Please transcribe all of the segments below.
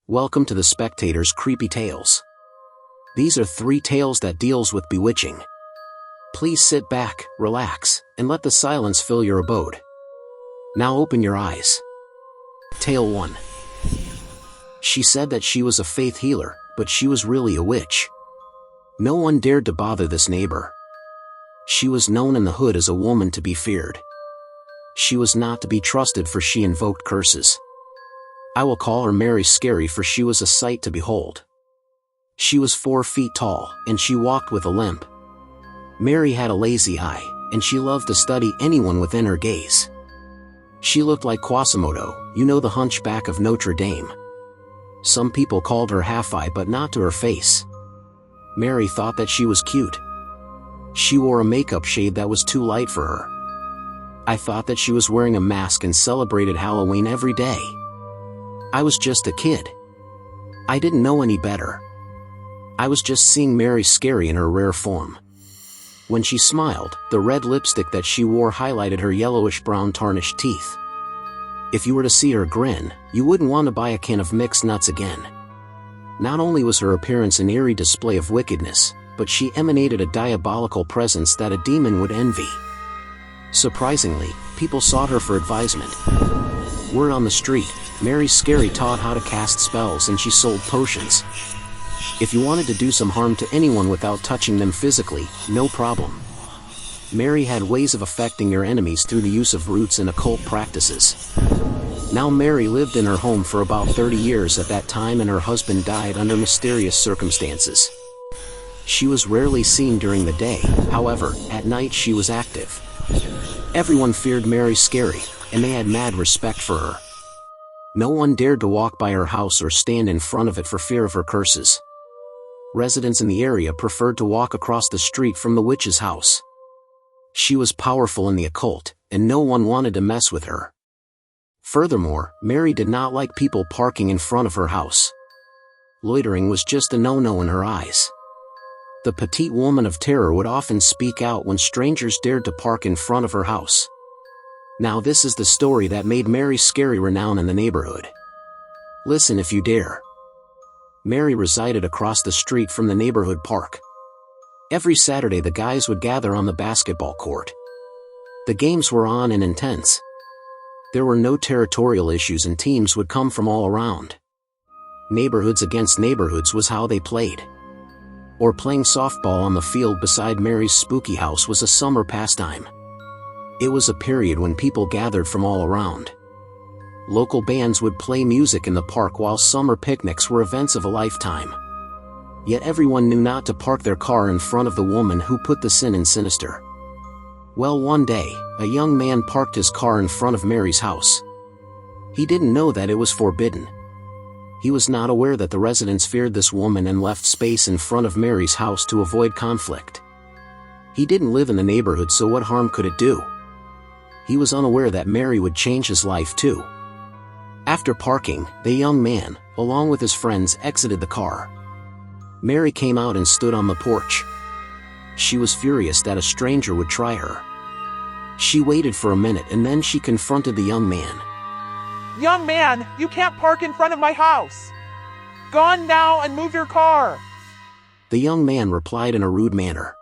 Welcome to the Spectator's Creepy Tales. These are 3 tales that deals with bewitching. Please sit back, relax, and let the silence fill your abode. Now open your eyes. Tale 1. She said that she was a faith healer, but she was really a witch. No one dared to bother this neighbor. She was known in the hood as a woman to be feared. She was not to be trusted, for she invoked curses. I will call her Mary Scary, for she was a sight to behold. She was 4 feet tall, and she walked with a limp. Mary had a lazy eye, and she loved to study anyone within her gaze. She looked like Quasimodo, you know, the hunchback of Notre Dame. Some people called her Half-Eye, but not to her face. Mary thought that she was cute. She wore a makeup shade that was too light for her. I thought that she was wearing a mask and celebrated Halloween every day. I was just a kid. I didn't know any better. I was just seeing Mary Scary in her rare form. When she smiled, the red lipstick that she wore highlighted her yellowish-brown tarnished teeth. If you were to see her grin, you wouldn't want to buy a can of mixed nuts again. Not only was her appearance an eerie display of wickedness, but she emanated a diabolical presence that a demon would envy. Surprisingly, people sought her for advisement. Word on the street, Mary Scary taught how to cast spells, and she sold potions. If you wanted to do some harm to anyone without touching them physically, no problem. Mary had ways of affecting your enemies through the use of roots and occult practices. Now Mary lived in her home for about 30 years at that time, and her husband died under mysterious circumstances. She was rarely seen during the day, however, at night she was active. Everyone feared Mary Scary, and they had mad respect for her. No one dared to walk by her house or stand in front of it for fear of her curses. Residents in the area preferred to walk across the street from the witch's house. She was powerful in the occult, and no one wanted to mess with her. Furthermore, Mary did not like people parking in front of her house. Loitering was just a no-no in her eyes. The petite woman of terror would often speak out when strangers dared to park in front of her house. Now this is the story that made Mary Scary renowned in the neighborhood. Listen if you dare. Mary resided across the street from the neighborhood park. Every Saturday the guys would gather on the basketball court. The games were on and intense. There were no territorial issues, and teams would come from all around. Neighborhoods against neighborhoods was how they played. Or playing softball on the field beside Mary's spooky house was a summer pastime. It was a period when people gathered from all around. Local bands would play music in the park, while summer picnics were events of a lifetime. Yet everyone knew not to park their car in front of the woman who put the sin in sinister. Well, one day, a young man parked his car in front of Mary's house. He didn't know that it was forbidden. He was not aware that the residents feared this woman and left space in front of Mary's house to avoid conflict. He didn't live in the neighborhood, so what harm could it do? He was unaware that Mary would change his life too. After parking, the young man, along with his friends, exited the car. Mary came out and stood on the porch. She was furious that a stranger would try her. She waited for a minute, and then she confronted the young man. Young man, you can't park in front of my house. Gone now and move your car. The young man replied in a rude manner.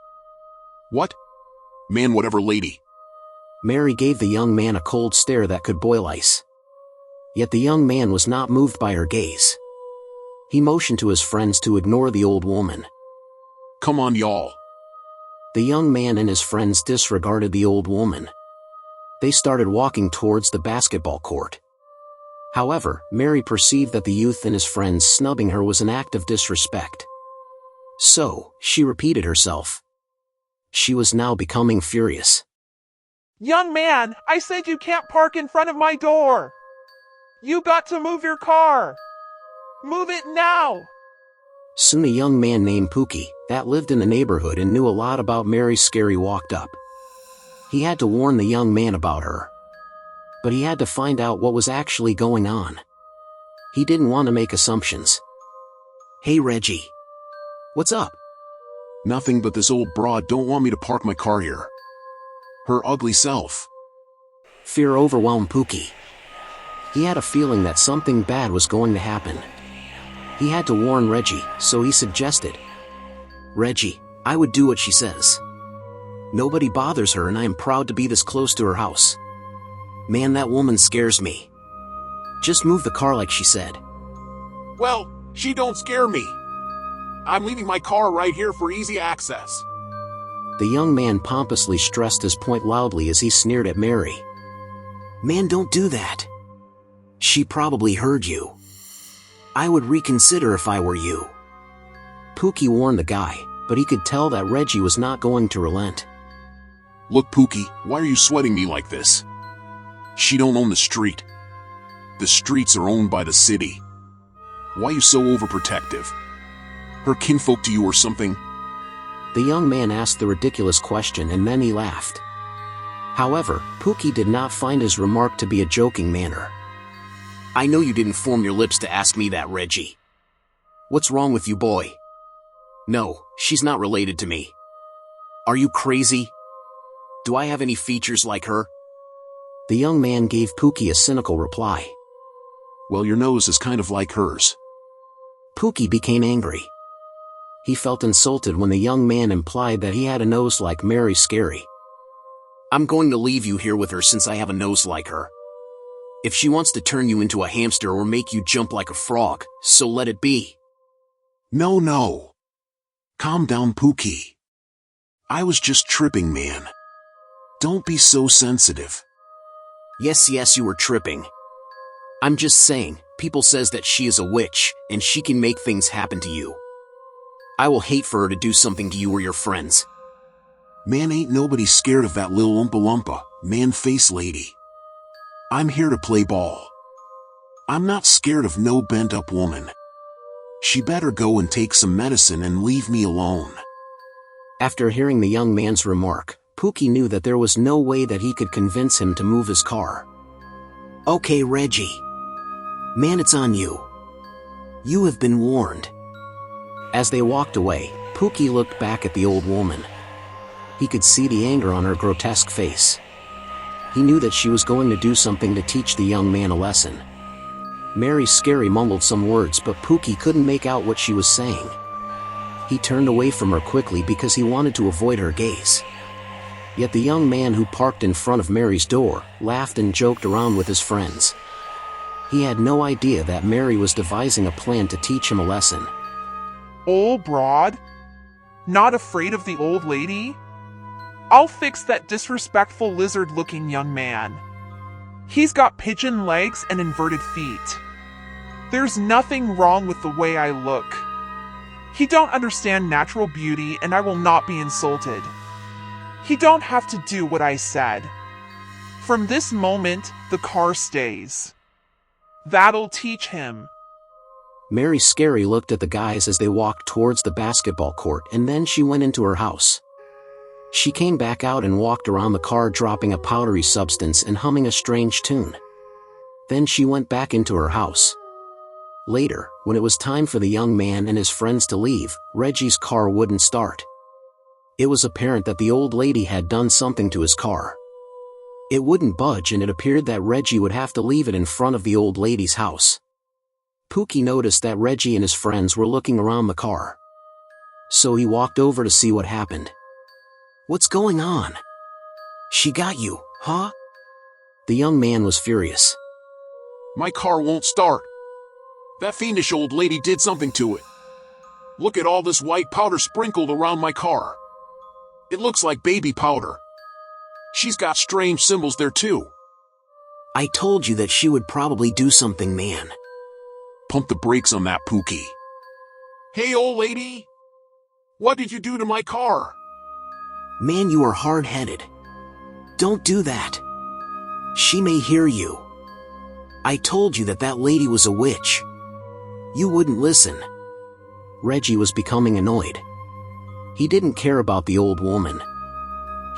What? Man, whatever, lady. Mary gave the young man a cold stare that could boil ice. Yet the young man was not moved by her gaze. He motioned to his friends to ignore the old woman. Come on, y'all. The young man and his friends disregarded the old woman. They started walking towards the basketball court. However, Mary perceived that the youth and his friends snubbing her was an act of disrespect. So, she repeated herself. She was now becoming furious. Young man, I said you can't park in front of my door. You got to move your car. Move it now. Soon a young man named Pookie, that lived in the neighborhood and knew a lot about Mary Scary, walked up. He had to warn the young man about her. But he had to find out what was actually going on. He didn't want to make assumptions. Hey Reggie. What's up? Nothing, but this old broad don't want me to park my car here. Her ugly self. Fear overwhelmed Pookie. He had a feeling that something bad was going to happen. He had to warn Reggie, so he suggested, "Reggie, I would do what she says. Nobody bothers her and I am proud to be this close to her house. Man, that woman scares me. Just move the car like she said." Well, she don't scare me. I'm leaving my car right here for easy access. The young man pompously stressed his point loudly as he sneered at Mary. "Man, don't do that. She probably heard you. I would reconsider if I were you." Pookie warned the guy, but he could tell that Reggie was not going to relent. Look, Pookie, why are you sweating me like this? She don't own the street. The streets are owned by the city. Why you so overprotective? Her kinfolk to you or something? The young man asked the ridiculous question and then he laughed. However, Pookie did not find his remark to be a joking manner. "I know you didn't form your lips to ask me that, Reggie. What's wrong with you, boy? No, she's not related to me. Are you crazy? Do I have any features like her?" The young man gave Pookie a cynical reply. "Well, your nose is kind of like hers." Pookie became angry. He felt insulted when the young man implied that he had a nose like Mary Scary. "I'm going to leave you here with her since I have a nose like her. If she wants to turn you into a hamster or make you jump like a frog, so let it be." No. Calm down, Pookie. I was just tripping, man. Don't be so sensitive. Yes, you were tripping. I'm just saying, people says that she is a witch, and she can make things happen to you. I will hate for her to do something to you or your friends. Man, ain't nobody scared of that little Oompa Loompa, man-face lady. I'm here to play ball. I'm not scared of no bent-up woman. She better go and take some medicine and leave me alone. After hearing the young man's remark, Pookie knew that there was no way that he could convince him to move his car. "Okay, Reggie. Man, it's on you. You have been warned." As they walked away, Pookie looked back at the old woman. He could see the anger on her grotesque face. He knew that she was going to do something to teach the young man a lesson. Mary Scary mumbled some words, but Pookie couldn't make out what she was saying. He turned away from her quickly because he wanted to avoid her gaze. Yet the young man who parked in front of Mary's door laughed and joked around with his friends. He had no idea that Mary was devising a plan to teach him a lesson. Old broad? Not afraid of the old lady? I'll fix that disrespectful lizard-looking young man. He's got pigeon legs and inverted feet. There's nothing wrong with the way I look. He don't understand natural beauty and I will not be insulted. He don't have to do what I said. From this moment, the car stays. That'll teach him. Mary Scary looked at the guys as they walked towards the basketball court and then she went into her house. She came back out and walked around the car dropping a powdery substance and humming a strange tune. Then she went back into her house. Later, when it was time for the young man and his friends to leave, Reggie's car wouldn't start. It was apparent that the old lady had done something to his car. It wouldn't budge and it appeared that Reggie would have to leave it in front of the old lady's house. Pookie noticed that Reggie and his friends were looking around the car. So he walked over to see what happened. "What's going on? She got you, huh?" The young man was furious. My car won't start. That fiendish old lady did something to it. Look at all this white powder sprinkled around my car. It looks like baby powder. She's got strange symbols there too. "I told you that she would probably do something, man." Pump the brakes on that, Pookie. Hey, old lady. What did you do to my car? "Man, you are hard-headed. Don't do that. She may hear you. I told you that that lady was a witch. You wouldn't listen." Reggie was becoming annoyed. He didn't care about the old woman.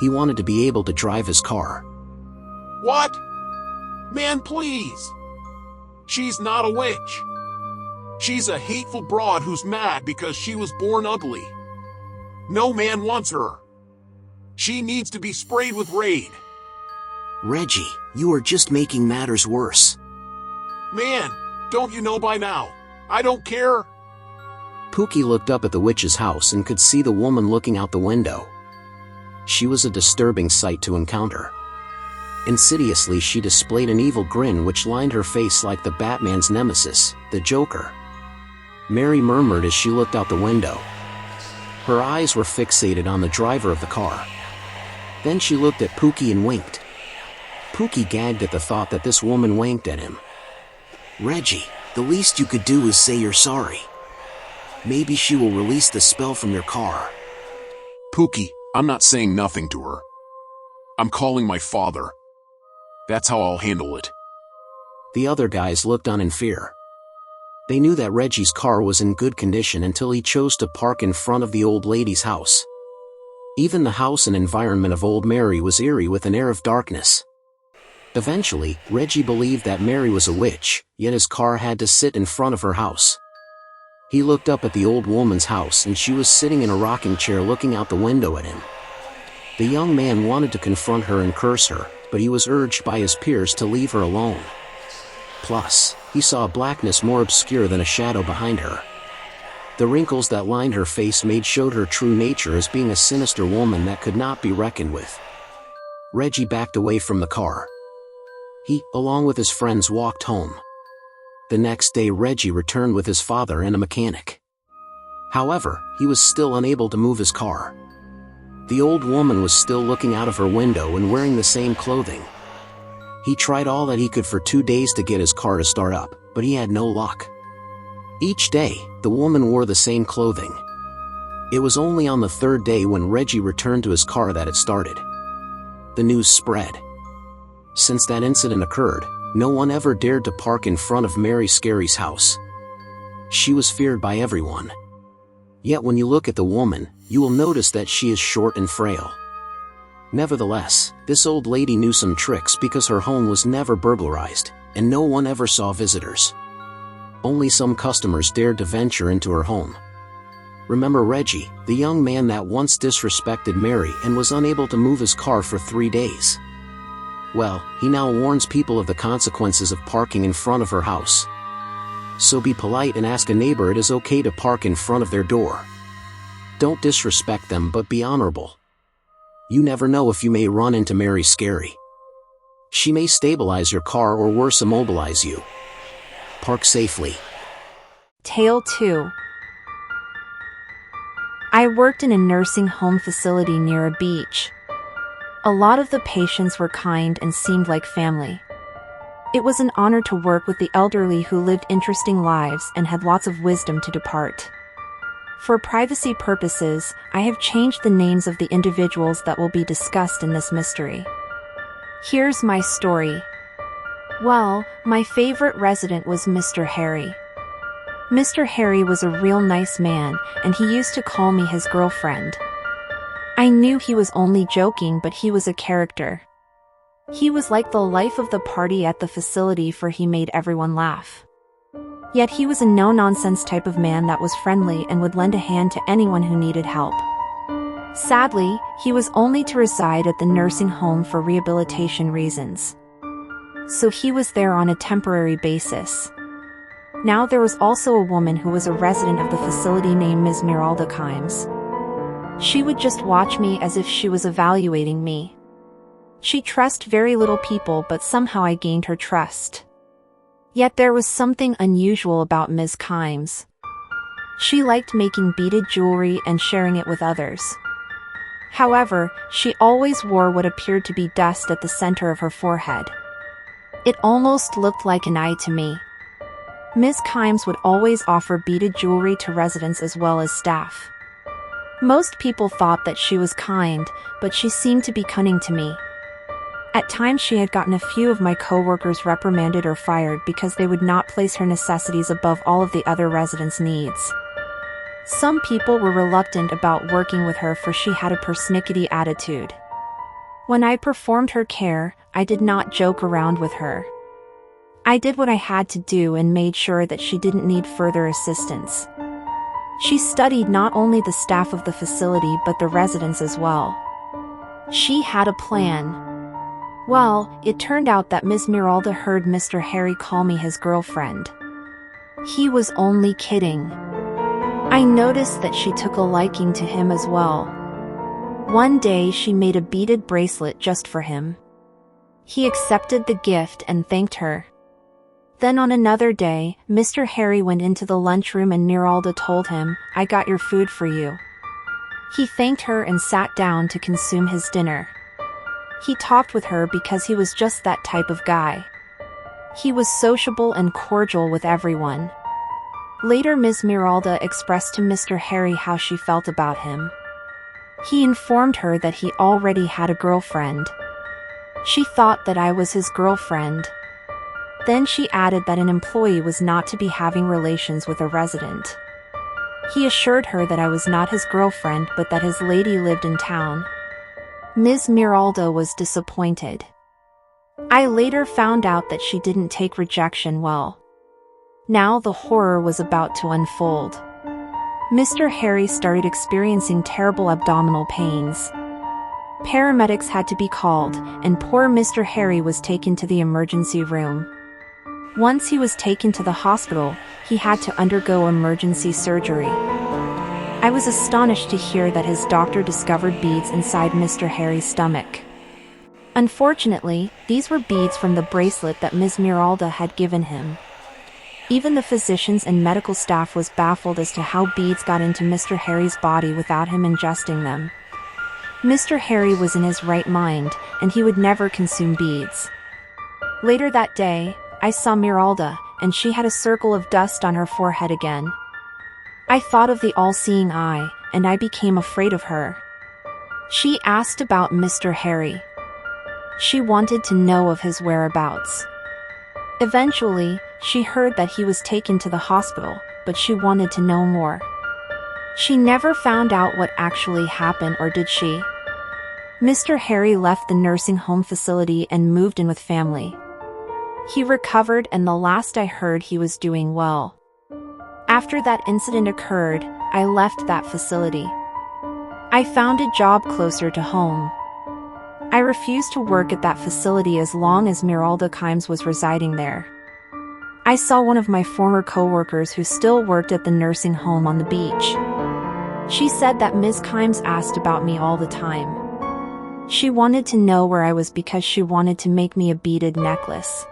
He wanted to be able to drive his car. What? Man, please. She's not a witch. She's a hateful broad who's mad because she was born ugly. No man wants her. She needs to be sprayed with Raid. Reggie, you are just making matters worse. Man, don't you know by now? I don't care. Pookie looked up at the witch's house and could see the woman looking out the window. She was a disturbing sight to encounter. Insidiously, she displayed an evil grin which lined her face like the Batman's nemesis, the Joker. Mary murmured as she looked out the window. Her eyes were fixated on the driver of the car. Then she looked at Pookie and winked. Pookie gagged at the thought that this woman winked at him. "Reggie, the least you could do is say you're sorry. Maybe she will release the spell from your car." Pookie, I'm not saying nothing to her. I'm calling my father. That's how I'll handle it. The other guys looked on in fear. They knew that Reggie's car was in good condition until he chose to park in front of the old lady's house. Even the house and environment of old Mary was eerie with an air of darkness. Eventually, Reggie believed that Mary was a witch, yet his car had to sit in front of her house. He looked up at the old woman's house and she was sitting in a rocking chair looking out the window at him. The young man wanted to confront her and curse her, but he was urged by his peers to leave her alone. Plus, he saw a blackness more obscure than a shadow behind her. The wrinkles that lined her face showed her true nature as being a sinister woman that could not be reckoned with. Reggie backed away from the car. He, along with his friends, walked home. The next day Reggie returned with his father and a mechanic. However, he was still unable to move his car. The old woman was still looking out of her window and wearing the same clothing. He tried all that he could for 2 days to get his car to start up, but he had no luck. Each day, the woman wore the same clothing. It was only on the third day when Reggie returned to his car that it started. The news spread. Since that incident occurred, no one ever dared to park in front of Mary Scary's house. She was feared by everyone. Yet when you look at the woman, you will notice that she is short and frail. Nevertheless, this old lady knew some tricks because her home was never burglarized, and no one ever saw visitors. Only some customers dared to venture into her home. Remember Reggie, the young man that once disrespected Mary and was unable to move his car for 3 days? Well, he now warns people of the consequences of parking in front of her house. So be polite and ask a neighbor it is okay to park in front of their door. Don't disrespect them, but be honorable. You never know if you may run into Mary Scary. She may stabilize your car or worse, immobilize you. Park safely. Tale 2. I worked in a nursing home facility near a beach. A lot of the patients were kind and seemed like family. It was an honor to work with the elderly who lived interesting lives and had lots of wisdom to depart. For privacy purposes, I have changed the names of the individuals that will be discussed in this mystery. Here's my story. Well, my favorite resident was Mr. Harry. Mr. Harry was a real nice man, and he used to call me his girlfriend. I knew he was only joking, but he was a character. He was like the life of the party at the facility, for he made everyone laugh. Yet he was a no-nonsense type of man that was friendly and would lend a hand to anyone who needed help. Sadly, he was only to reside at the nursing home for rehabilitation reasons. So he was there on a temporary basis. Now there was also a woman who was a resident of the facility named Ms. Miralda Kimes. She would just watch me as if she was evaluating me. She trusted very little people, but somehow I gained her trust. Yet there was something unusual about Ms. Kimes. She liked making beaded jewelry and sharing it with others. However, she always wore what appeared to be dust at the center of her forehead. It almost looked like an eye to me. Ms. Kimes would always offer beaded jewelry to residents as well as staff. Most people thought that she was kind, but she seemed to be cunning to me. At times she had gotten a few of my coworkers reprimanded or fired because they would not place her necessities above all of the other residents' needs. Some people were reluctant about working with her, for she had a persnickety attitude. When I performed her care, I did not joke around with her. I did what I had to do and made sure that she didn't need further assistance. She studied not only the staff of the facility but the residents as well. She had a plan. Well, it turned out that Ms. Miralda heard Mr. Harry call me his girlfriend. He was only kidding. I noticed that she took a liking to him as well. One day she made a beaded bracelet just for him. He accepted the gift and thanked her. Then on another day, Mr. Harry went into the lunchroom and Miralda told him, "I got your food for you." He thanked her and sat down to consume his dinner. He talked with her because he was just that type of guy. He was sociable and cordial with everyone. Later, Ms. Miralda expressed to Mr. Harry how she felt about him. He informed her that he already had a girlfriend. She thought that I was his girlfriend. Then she added that an employee was not to be having relations with a resident. He assured her that I was not his girlfriend but that his lady lived in town. Ms. Miralda was disappointed. I later found out that she didn't take rejection well. Now the horror was about to unfold. Mr. Harry started experiencing terrible abdominal pains. Paramedics had to be called, and poor Mr. Harry was taken to the emergency room. Once he was taken to the hospital, he had to undergo emergency surgery. I was astonished to hear that his doctor discovered beads inside Mr. Harry's stomach. Unfortunately, these were beads from the bracelet that Ms. Miralda had given him. Even the physicians and medical staff was baffled as to how beads got into Mr. Harry's body without him ingesting them. Mr. Harry was in his right mind, and he would never consume beads. Later that day, I saw Miralda, and she had a circle of dust on her forehead again. I thought of the all-seeing eye, and I became afraid of her. She asked about Mr. Harry. She wanted to know of his whereabouts. Eventually, she heard that he was taken to the hospital, but she wanted to know more. She never found out what actually happened, or did she? Mr. Harry left the nursing home facility and moved in with family. He recovered, and the last I heard, he was doing well. After that incident occurred, I left that facility. I found a job closer to home. I refused to work at that facility as long as Miralda Kimes was residing there. I saw one of my former co-workers who still worked at the nursing home on the beach. She said that Ms. Kimes asked about me all the time. She wanted to know where I was because she wanted to make me a beaded necklace.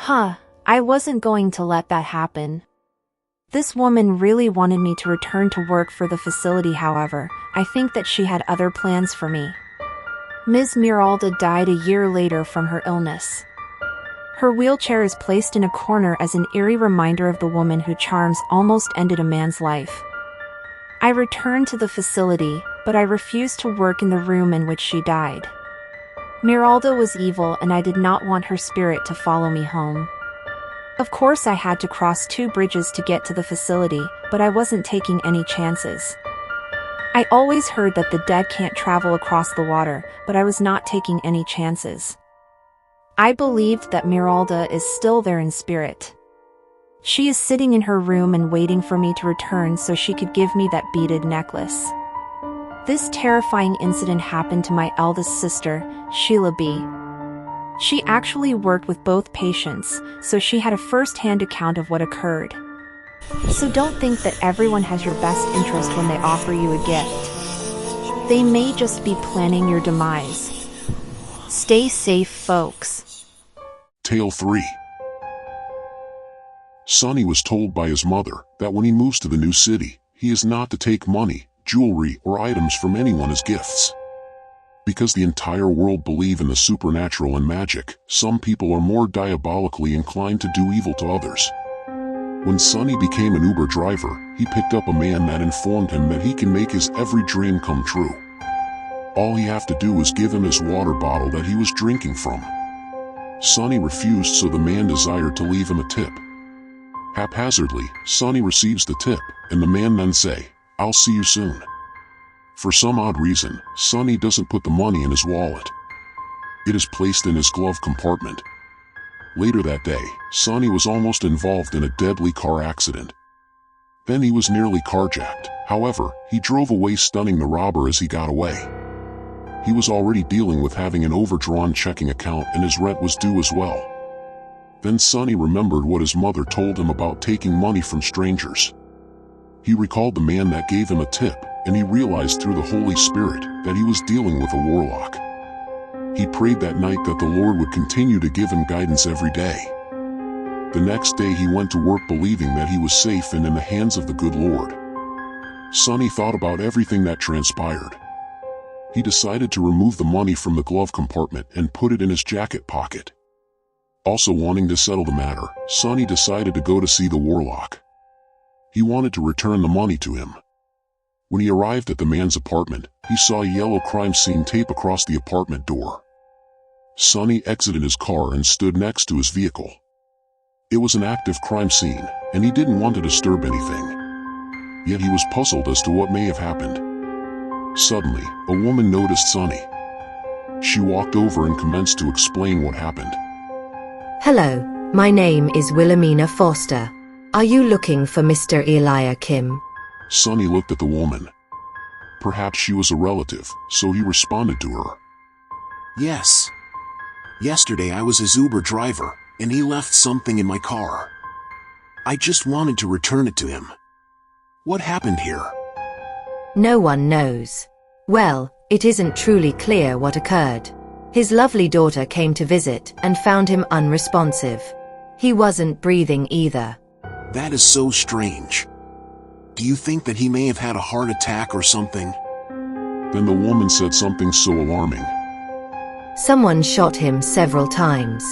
I wasn't going to let that happen. This woman really wanted me to return to work for the facility. However, I think that she had other plans for me. Ms. Miralda died a year later from her illness. Her wheelchair is placed in a corner as an eerie reminder of the woman whose charms almost ended a man's life. I returned to the facility, but I refused to work in the room in which she died. Miralda was evil, and I did not want her spirit to follow me home. Of course, I had to cross 2 bridges to get to the facility, but I wasn't taking any chances. I always heard that the dead can't travel across the water, but I was not taking any chances. I believed that Miralda is still there in spirit. She is sitting in her room and waiting for me to return so she could give me that beaded necklace. This terrifying incident happened to my eldest sister, Sheila B. She actually worked with both patients, so she had a first-hand account of what occurred. So don't think that everyone has your best interest when they offer you a gift. They may just be planning your demise. Stay safe, folks. Tale 3. Sonny was told by his mother that when he moves to the new city, he is not to take money, jewelry, or items from anyone as gifts. Because the entire world believe in the supernatural and magic, some people are more diabolically inclined to do evil to others. When Sonny became an Uber driver, he picked up a man that informed him that he can make his every dream come true. All he have to do was give him his water bottle that he was drinking from. Sonny refused, so the man desired to leave him a tip. Haphazardly, Sonny receives the tip, and the man then say, "I'll see you soon." For some odd reason, Sonny doesn't put the money in his wallet. It is placed in his glove compartment. Later that day, Sonny was almost involved in a deadly car accident. Then he was nearly carjacked. However, he drove away, stunning the robber as he got away. He was already dealing with having an overdrawn checking account, and his rent was due as well. Then Sonny remembered what his mother told him about taking money from strangers. He recalled the man that gave him a tip, and he realized through the Holy Spirit that he was dealing with a warlock. He prayed that night that the Lord would continue to give him guidance every day. The next day he went to work believing that he was safe and in the hands of the good Lord. Sonny thought about everything that transpired. He decided to remove the money from the glove compartment and put it in his jacket pocket. Also wanting to settle the matter, Sonny decided to go to see the warlock. He wanted to return the money to him. When he arrived at the man's apartment, he saw a yellow crime scene tape across the apartment door. Sonny exited his car and stood next to his vehicle. It was an active crime scene, and he didn't want to disturb anything. Yet he was puzzled as to what may have happened. Suddenly, a woman noticed Sonny. She walked over and commenced to explain what happened. Hello, my name is Wilhelmina Foster. Are you looking for Mr. Eliakim? Sonny looked at the woman. Perhaps she was a relative, so he responded to her. Yes. Yesterday I was his Uber driver, and he left something in my car. I just wanted to return it to him. What happened here? No one knows. Well, it isn't truly clear what occurred. His lovely daughter came to visit and found him unresponsive. He wasn't breathing either. That is so strange. Do you think that he may have had a heart attack or something? Then the woman said something so alarming. Someone shot him several times.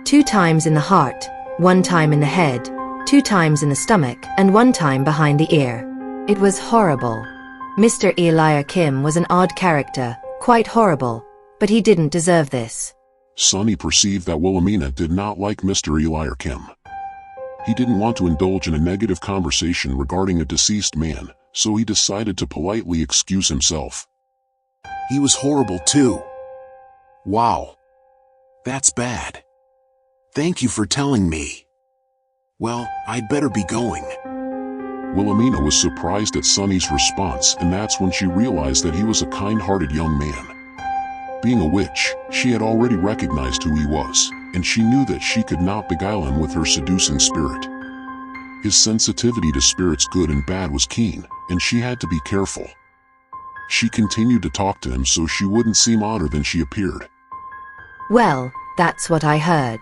2 times in the heart, 1 time in the head, 2 times in the stomach, and 1 time behind the ear. It was horrible. Mr. Eliakim was an odd character, quite horrible, but he didn't deserve this. Sonny perceived that Wilhelmina did not like Mr. Eliakim. He didn't want to indulge in a negative conversation regarding a deceased man, so he decided to politely excuse himself. He was horrible too. Wow. That's bad. Thank you for telling me. Well, I'd better be going. Wilhelmina was surprised at Sonny's response, and that's when she realized that he was a kind-hearted young man. Being a witch, she had already recognized who he was, and she knew that she could not beguile him with her seducing spirit. His sensitivity to spirits good and bad was keen, and she had to be careful. She continued to talk to him so she wouldn't seem odder than she appeared. Well, that's what I heard.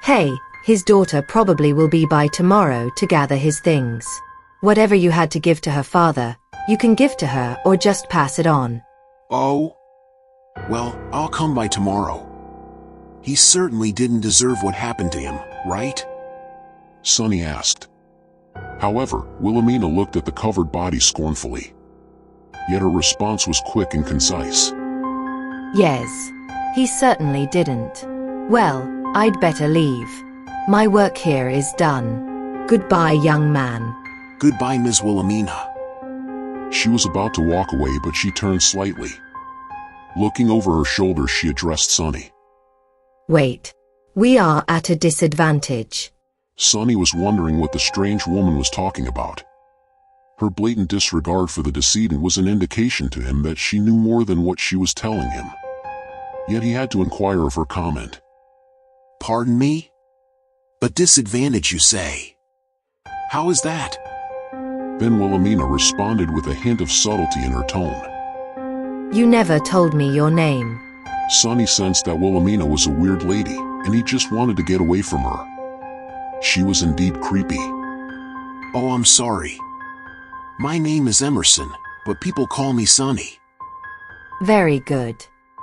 Hey, his daughter probably will be by tomorrow to gather his things. Whatever you had to give to her father, you can give to her or just pass it on. Oh? Well, I'll come by tomorrow. He certainly didn't deserve what happened to him, right? Sonny asked. However, Wilhelmina looked at the covered body scornfully. Yet her response was quick and concise. Yes, he certainly didn't. Well, I'd better leave. My work here is done. Goodbye, young man. Goodbye, Ms. Wilhelmina. She was about to walk away, but she turned slightly. Looking over her shoulder, she addressed Sonny. Wait. We are at a disadvantage. Sonny was wondering what the strange woman was talking about. Her blatant disregard for the decedent was an indication to him that she knew more than what she was telling him. Yet he had to inquire of her comment. Pardon me? A disadvantage, you say? How is that? Then Wilhelmina responded with a hint of subtlety in her tone. You never told me your name. Sonny sensed that Wilhelmina was a weird lady, and he just wanted to get away from her. She was indeed creepy. Oh, I'm sorry. My name is Emerson, but people call me Sonny. Very good.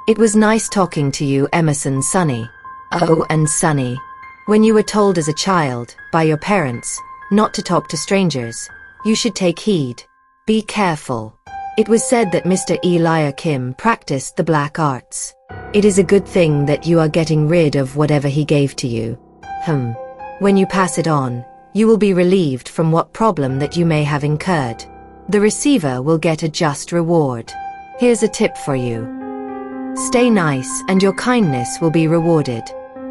It was nice talking to you, Emerson Sonny. Oh, and Sonny. When you were told as a child, by your parents, not to talk to strangers, you should take heed. Be careful. It was said that Mr. Eliakim practiced the black arts. It is a good thing that you are getting rid of whatever he gave to you. When you pass it on, you will be relieved from what problem that you may have incurred. The receiver will get a just reward. Here's a tip for you. Stay nice and your kindness will be rewarded.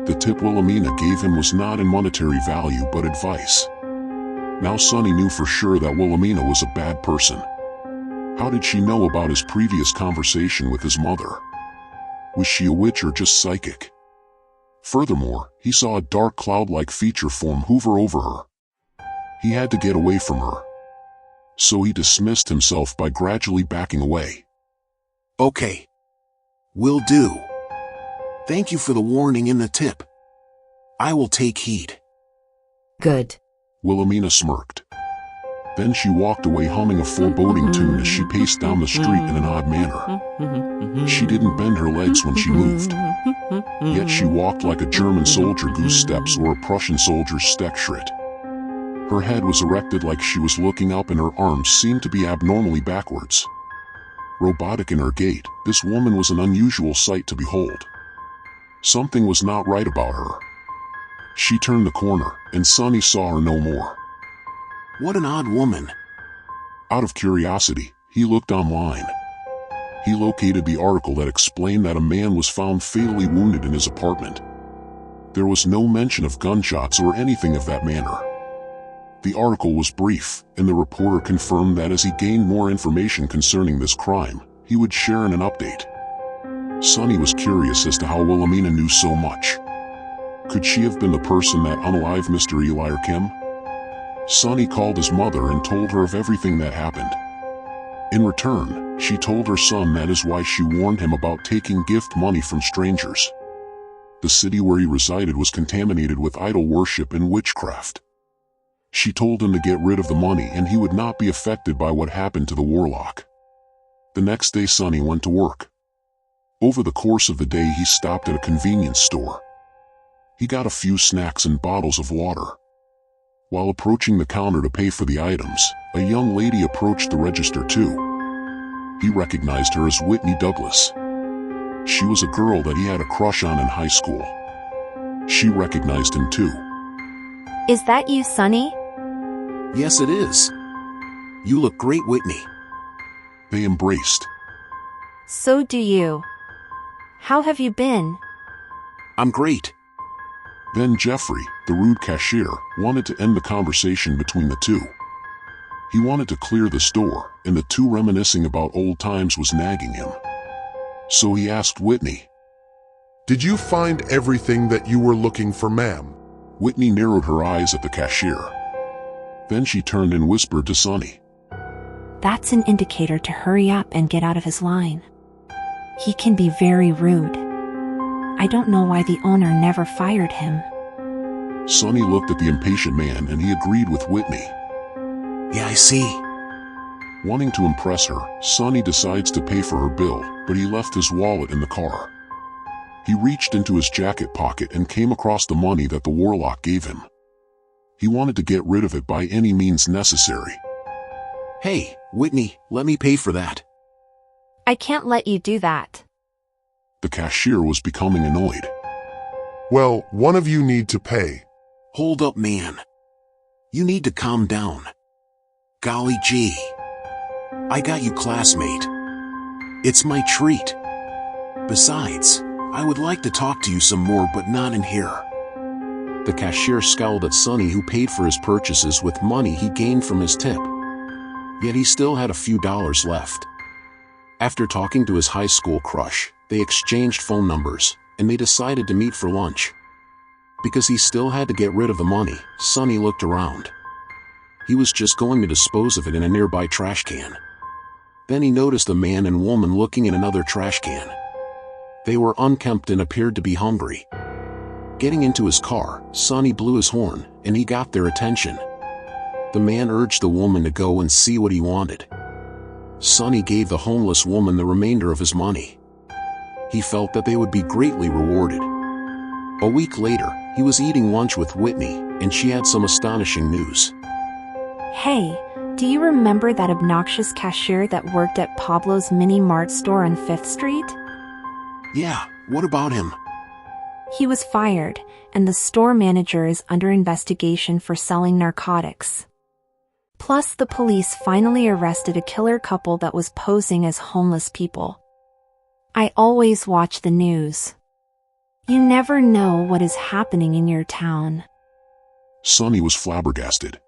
The tip Wilhelmina gave him was not in monetary value but advice. Now Sonny knew for sure that Wilhelmina was a bad person. How did she know about his previous conversation with his mother? Was she a witch or just psychic? Furthermore, he saw a dark cloud-like feature form hover over her. He had to get away from her. So he dismissed himself by gradually backing away. Okay. Will do. Thank you for the warning and the tip. I will take heed. Good. Wilhelmina smirked. Then she walked away humming a foreboding tune as she paced down the street in an odd manner. She didn't bend her legs when she moved. Yet she walked like a German soldier goose steps or a Prussian soldier's Steckschritt. Her head was erected like she was looking up and her arms seemed to be abnormally backwards. Robotic in her gait, this woman was an unusual sight to behold. Something was not right about her. She turned the corner, and Sonny saw her no more. What an odd woman. Out of curiosity, he looked online. He located the article that explained that a man was found fatally wounded in his apartment. There was no mention of gunshots or anything of that manner. The article was brief, and the reporter confirmed that as he gained more information concerning this crime, he would share in an update. Sonny was curious as to how Wilhelmina knew so much. Could she have been the person that unalived Mr. Eli or Kim? Sonny called his mother and told her of everything that happened. In return, she told her son that is why she warned him about taking gift money from strangers. The city where he resided was contaminated with idol worship and witchcraft. She told him to get rid of the money and he would not be affected by what happened to the warlock. The next day Sonny went to work. Over the course of the day he stopped at a convenience store. He got a few snacks and bottles of water. While approaching the counter to pay for the items, a young lady approached the register too. He recognized her as Whitney Douglas. She was a girl that he had a crush on in high school. She recognized him too. Is that you, Sonny? Yes, it is. You look great, Whitney. They embraced. So do you. How have you been? I'm great. Then Jeffrey, the rude cashier, wanted to end the conversation between the two. He wanted to clear the store, and the two reminiscing about old times was nagging him. So he asked Whitney, "Did you find everything that you were looking for, ma'am?" Whitney narrowed her eyes at the cashier. Then she turned and whispered to Sonny, That's an indicator to hurry up and get out of his line. He can be very rude. I don't know why the owner never fired him. Sonny looked at the impatient man and he agreed with Whitney. Yeah, I see. Wanting to impress her, Sonny decides to pay for her bill, but he left his wallet in the car. He reached into his jacket pocket and came across the money that the warlock gave him. He wanted to get rid of it by any means necessary. Hey, Whitney, let me pay for that. I can't let you do that. The cashier was becoming annoyed. "Well, one of you need to pay." Hold up, man. You need to calm down. Golly gee. I got you, classmate. It's my treat. Besides, I would like to talk to you some more, but not in here. The cashier scowled at Sonny, who paid for his purchases with money he gained from his tip. Yet he still had a few dollars left. After talking to his high school crush, they exchanged phone numbers, and they decided to meet for lunch. Because he still had to get rid of the money, Sonny looked around. He was just going to dispose of it in a nearby trash can. Then he noticed a man and woman looking in another trash can. They were unkempt and appeared to be hungry. Getting into his car, Sonny blew his horn, and he got their attention. The man urged the woman to go and see what he wanted. Sonny gave the homeless woman the remainder of his money. He felt that they would be greatly rewarded. A week later, he was eating lunch with Whitney, and she had some astonishing news. Hey, do you remember that obnoxious cashier that worked at Pablo's Mini Mart store on 5th Street? Yeah, what about him? He was fired, and the store manager is under investigation for selling narcotics. Plus, the police finally arrested a killer couple that was posing as homeless people. I always watch the news. You never know what is happening in your town. Sonny was flabbergasted.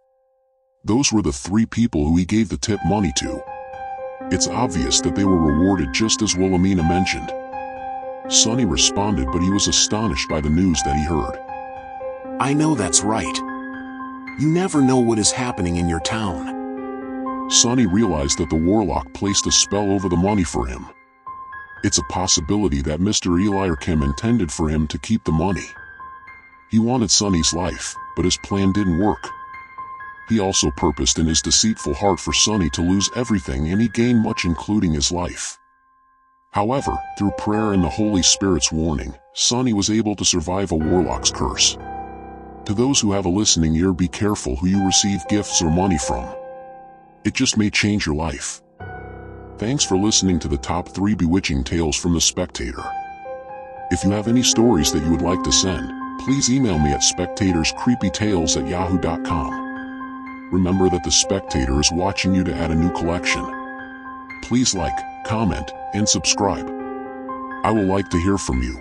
Those were the three people who he gave the tip money to. It's obvious that they were rewarded just as Wilhelmina mentioned. Sonny responded, but he was astonished by the news that he heard. I know that's right. You never know what is happening in your town. Sonny realized that the warlock placed a spell over the money for him. It's a possibility that Mr. Eliarkim intended for him to keep the money. He wanted Sonny's life, but his plan didn't work. He also purposed in his deceitful heart for Sonny to lose everything, and he gained much, including his life. However, through prayer and the Holy Spirit's warning, Sonny was able to survive a warlock's curse. To those who have a listening ear, be careful who you receive gifts or money from. It just may change your life. Thanks for listening to the top 3 bewitching tales from The Spectator. If you have any stories that you would like to send, please email me at spectatorscreepytales@yahoo.com. Remember that The Spectator is watching you to add a new collection. Please like, comment, and subscribe. I will like to hear from you.